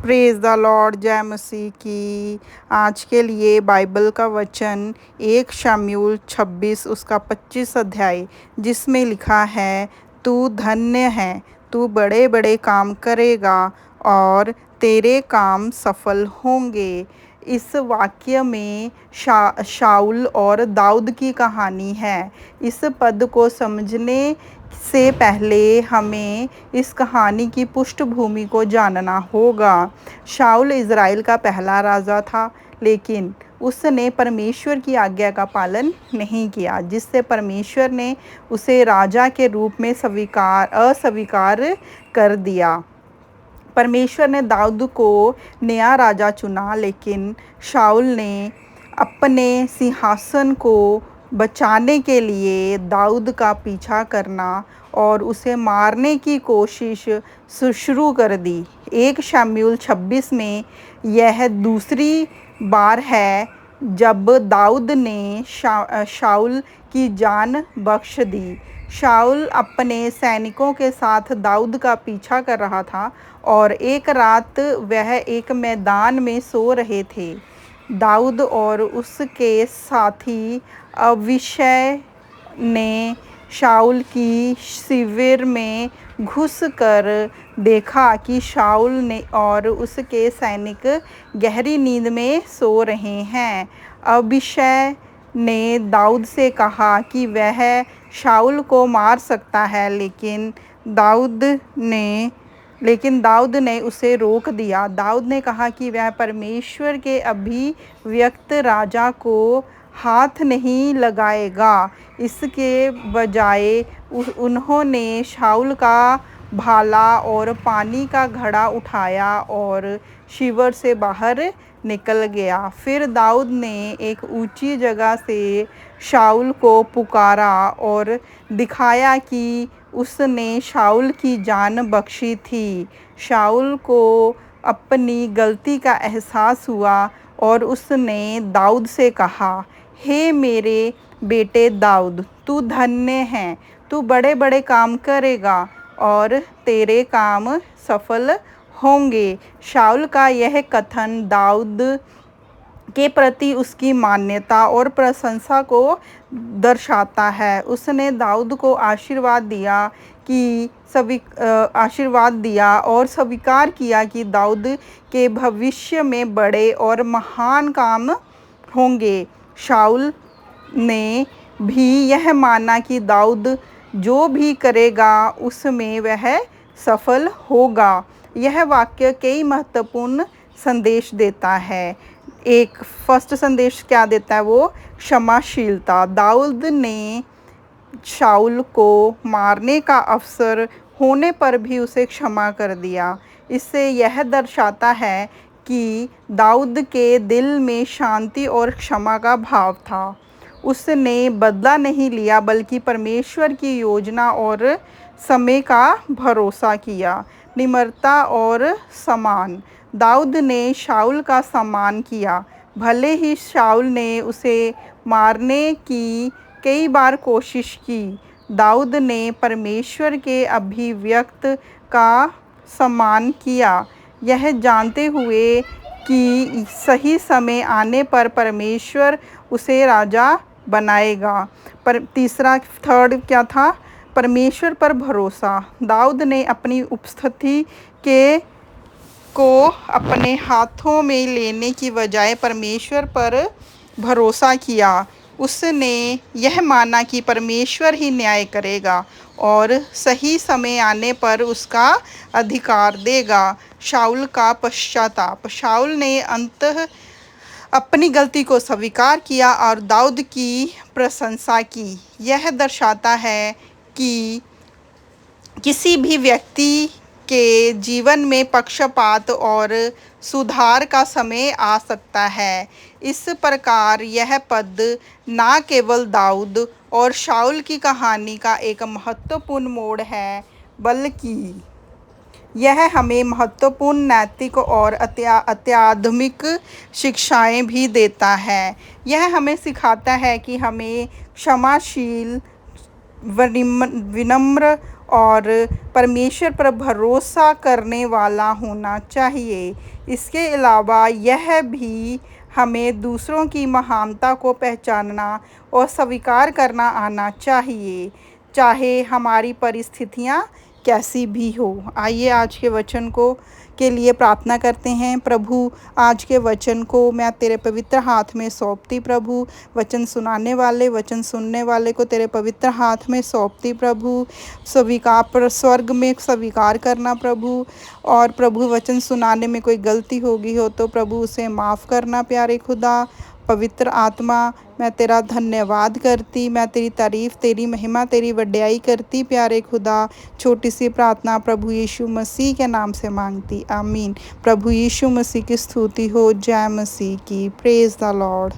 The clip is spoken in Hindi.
प्रेज द लॉर्ड, जय मसीह की। आज के लिए बाइबल का वचन 1 शमूएल 26 उसका 25 अध्याय, जिसमें लिखा है, तू धन्य है, तू बड़े बड़े काम करेगा और तेरे काम सफल होंगे। इस वाक्य में शाऊल और दाऊद की कहानी है। इस पद को समझने से पहले हमें इस कहानी की पृष्ठभूमि को जानना होगा। शाऊल इज़राइल का पहला राजा था, लेकिन उसने परमेश्वर की आज्ञा का पालन नहीं किया, जिससे परमेश्वर ने उसे राजा के रूप में अस्वीकार कर दिया। परमेश्वर ने दाऊद को नया राजा चुना, लेकिन शाऊल ने अपने सिंहासन को बचाने के लिए दाऊद का पीछा करना और उसे मारने की कोशिश शुरू कर दी। 1 शमूएल 26 में यह दूसरी बार है जब दाऊद ने शाऊल की जान बख्श दी। शाऊल अपने सैनिकों के साथ दाऊद का पीछा कर रहा था और एक रात वह एक मैदान में सो रहे थे। दाऊद और उसके साथी अबीशै ने शाऊल की शिविर में घुसकर देखा कि शाऊल ने और उसके सैनिक गहरी नींद में सो रहे हैं। अबीशै ने दाऊद से कहा कि वह शाऊल को मार सकता है, लेकिन दाऊद ने उसे रोक दिया। दाऊद ने कहा कि वह परमेश्वर के अभिषिक्त राजा को हाथ नहीं लगाएगा। इसके बजाय उन्होंने शाऊल का भाला और पानी का घड़ा उठाया और शिविर से बाहर निकल गया। फिर दाऊद ने एक ऊंची जगह से शाऊल को पुकारा और दिखाया कि उसने शाऊल की जान बख्शी थी। शाऊल को अपनी गलती का एहसास हुआ और उसने दाऊद से कहा, हे मेरे बेटे दाऊद, तू धन्य है, तू बड़े बड़े काम करेगा और तेरे काम सफल होंगे। शाऊल का यह कथन दाऊद के प्रति उसकी मान्यता और प्रशंसा को दर्शाता है। उसने दाऊद को आशीर्वाद दिया और स्वीकार किया कि दाऊद के भविष्य में बड़े और महान काम होंगे। शाऊल ने भी यह माना कि दाऊद जो भी करेगा उसमें वह सफल होगा। यह वाक्य कई महत्वपूर्ण संदेश देता है। एक फर्स्ट संदेश क्या देता है? वो क्षमाशीलता। दाऊद ने शाऊल को मारने का अवसर होने पर भी उसे क्षमा कर दिया। इससे यह दर्शाता है कि दाऊद के दिल में शांति और क्षमा का भाव था। उसने बदला नहीं लिया, बल्कि परमेश्वर की योजना और समय का भरोसा किया। निम्रता और सम्मान। दाऊद ने शाऊल का सम्मान किया, भले ही शाऊल ने उसे मारने की कई बार कोशिश की। दाऊद ने परमेश्वर के अभिव्यक्त का सम्मान किया, यह जानते हुए कि सही समय आने पर परमेश्वर उसे राजा बनाएगा। पर थर्ड क्या था? परमेश्वर पर भरोसा। दाऊद ने अपनी उपस्थिति को अपने हाथों में लेने की बजाय परमेश्वर पर भरोसा किया। उसने यह माना कि परमेश्वर ही न्याय करेगा और सही समय आने पर उसका अधिकार देगा। शाऊल का पश्चाताप। शाऊल ने अंततः अपनी गलती को स्वीकार किया और दाऊद की प्रशंसा की। यह दर्शाता है कि किसी भी व्यक्ति के जीवन में पक्षपात और सुधार का समय आ सकता है। इस प्रकार यह पद न केवल दाऊद और शाऊल की कहानी का एक महत्वपूर्ण मोड़ है, बल्कि यह हमें महत्वपूर्ण नैतिक और आध्यात्मिक शिक्षाएं भी देता है। यह हमें सिखाता है कि हमें क्षमाशील, विनम्र और परमेश्वर पर भरोसा करने वाला होना चाहिए। इसके अलावा यह भी हमें दूसरों की महानता को पहचानना और स्वीकार करना आना चाहिए, चाहे हमारी परिस्थितियाँ कैसी भी हो। आइए आज के वचन को के लिए प्रार्थना करते हैं। प्रभु, आज के वचन को मैं तेरे पवित्र हाथ में सौंपती प्रभु। वचन सुनाने वाले, वचन सुनने वाले को तेरे पवित्र हाथ में सौंपती प्रभु। स्वीकार स्वर्ग में स्वीकार करना प्रभु। और प्रभु, वचन सुनाने में कोई गलती होगी हो तो प्रभु उसे माफ़ करना प्यारे खुदा। पवित्र आत्मा, मैं तेरा धन्यवाद करती, मैं तेरी तारीफ़, तेरी महिमा, तेरी वड्याई करती प्यारे खुदा। छोटी सी प्रार्थना प्रभु यीशु मसीह के नाम से मांगती, आमीन। प्रभु यीशु मसीह की स्तुति हो। जय मसीह की। Praise the Lord.